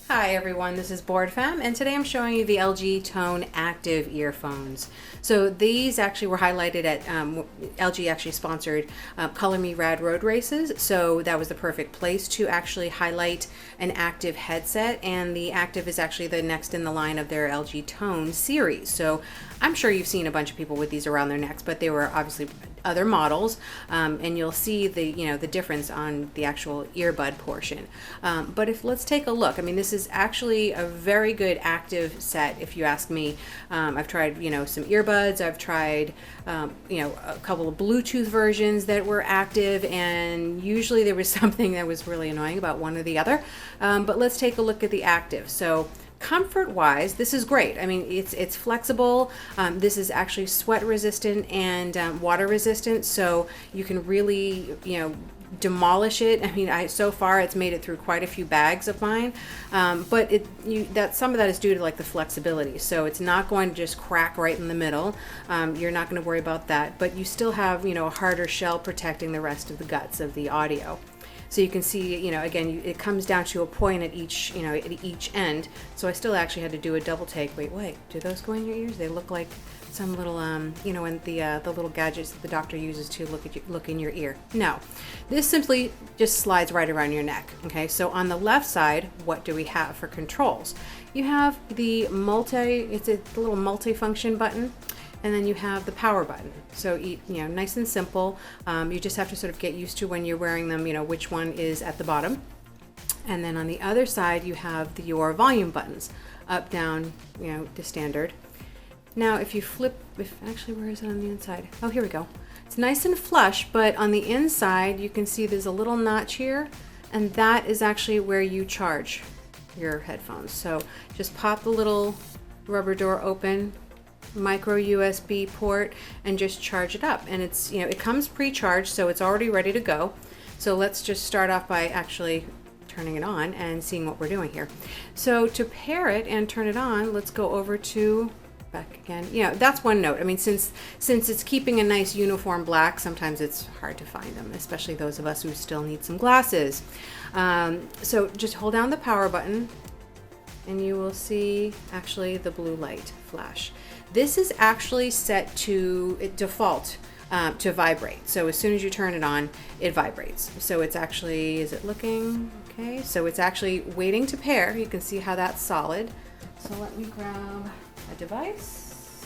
Hi everyone, this is Booredfemme, and today I'm showing you the LG Tone Active earphones. So these actually were highlighted at, LG actually sponsored Color Me Rad road races, so that was the perfect place to actually highlight an active headset, and the Active is actually the next in the line of their LG Tone series. So I'm sure you've seen a bunch of people with these around their necks, but they were obviously other models, and you'll see the difference on the actual earbud portion. But let's take a look. I mean, this is actually a very good active set, if you ask me. I've tried some earbuds. I've tried a couple of Bluetooth versions that were active, and usually there was something that was really annoying about one or the other. But let's take a look at the Active. So comfort wise, this is great. I mean, it's flexible. This is actually sweat resistant and water resistant, so you can really demolish it. I mean, so far it's made it through quite a few bags of mine, but some of that is due to like the flexibility, so it's not going to just crack right in the middle. You're not going to worry about that, but you still have a harder shell protecting the rest of the guts of the audio. So you can see, again, it comes down to a point at each, at each end. So I still actually had to do a double take. Wait, do those go in your ears? They look like some little, and the little gadgets that the doctor uses to look in your ear. No, this simply just slides right around your neck. Okay, so on the left side, what do we have for controls? You have the it's a little multifunction button. And then you have the power button. So, nice and simple. You just have to sort of get used to when you're wearing them, which one is at the bottom. And then on the other side, you have your volume buttons, up, down, the standard. Now, if you flip, actually, where is it on the inside? Oh, here we go. It's nice and flush, but on the inside, you can see there's a little notch here, and that is actually where you charge your headphones. So just pop the little rubber door open, micro USB port, and just charge it up, and it's it comes pre-charged, so it's already ready to go. So let's just start off by actually turning it on and seeing what we're doing here. So to pair it and turn it on, let's go over to back again. That's one note. I mean, since it's keeping a nice uniform black, sometimes it's hard to find them, especially those of us who still need some glasses. So just hold down the power button and you will see actually the blue light flash. This is actually set to default to vibrate. So as soon as you turn it on, it vibrates. So it's actually, is it looking okay? So it's actually waiting to pair. You can see how that's solid. So let me grab a device.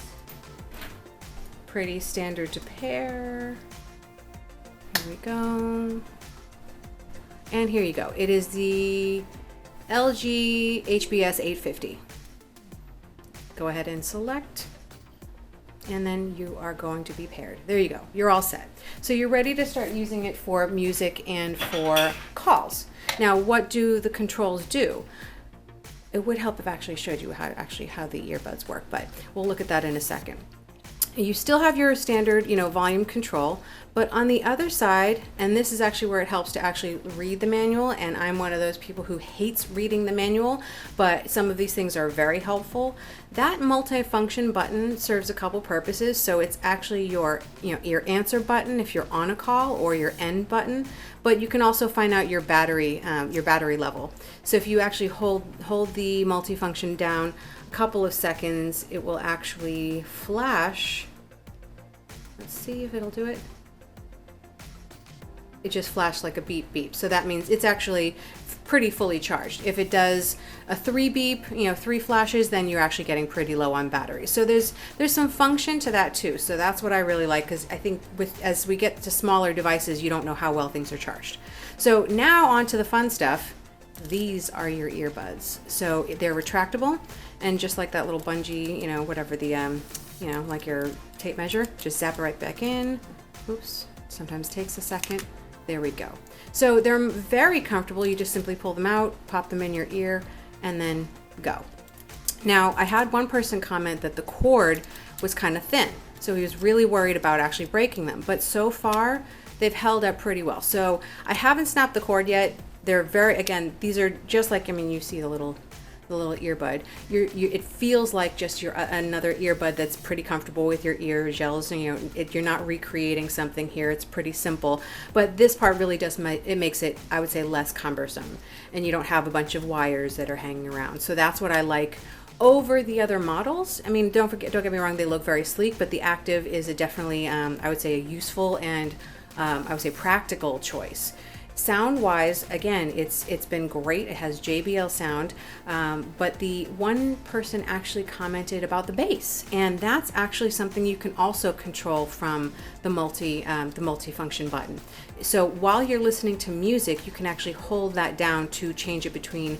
Pretty standard to pair. Here we go. And here you go. It is the LG HBS 850. Go ahead and select, and then you are going to be paired. There you go. You're all set. So you're ready to start using it for music and for calls. Now, what do the controls do? It would help if I actually showed you how the earbuds work, but we'll look at that in a second. You still have your standard, volume control, but on the other side, and this is actually where it helps to actually read the manual, and I'm one of those people who hates reading the manual, but some of these things are very helpful. That multifunction button serves a couple purposes. So it's actually your answer button if you're on a call, or your end button, but you can also find out your battery level. So if you actually hold the multifunction down couple of seconds, it will actually flash. Let's see if it'll do it. It just flashed like a beep beep. So that means it's actually pretty fully charged. If it does a 3 beep, 3 flashes, then you're actually getting pretty low on battery. So there's some function to that too. So that's what I really like, because I think as we get to smaller devices, you don't know how well things are charged. So now on to the fun stuff. These are your earbuds. So they're retractable, and just like that little bungee, whatever the, like your tape measure, just zap it right back in. Oops, sometimes takes a second. There we go. So they're very comfortable. You just simply pull them out, pop them in your ear, and then go. Now, I had one person comment that the cord was kind of thin, so he was really worried about actually breaking them. But so far, they've held up pretty well. So I haven't snapped the cord yet. They're again, these are just like, you see the little the little earbud, it feels like just your another earbud that's pretty comfortable with your ear gels. And, you're not recreating something here. It's pretty simple, but this part really does it makes it, I would say, less cumbersome, and you don't have a bunch of wires that are hanging around. So that's what I like over the other models. I mean, don't get me wrong, they look very sleek, but the Active is definitely, I would say, a useful and I would say practical choice. Sound wise, again, it's been great. It has JBL sound, but the one person actually commented about the bass, and that's actually something you can also control from the multifunction button. So while you're listening to music, you can actually hold that down to change it between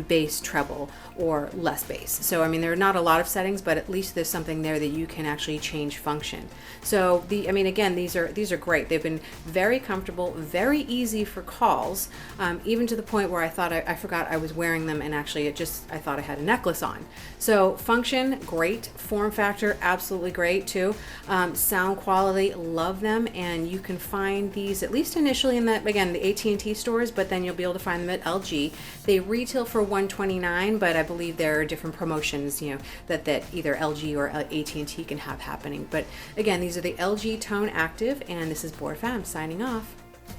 bass, treble, or less bass. So I mean, there are not a lot of settings, but at least there's something there that you can actually change function. So again, these are great. They've been very comfortable, very easy for calls, even to the point where I thought I forgot I was wearing them, and actually I thought I had a necklace on. So function, great. Form factor, absolutely great too. Sound quality, love them, and you can find these at least initially in the AT&T stores, but then you'll be able to find them at LG. They retail for $129, but I believe there are different promotions, that either LG or AT&T can have happening. But again, these are the LG Tone Active, and this is Booredfemme signing off.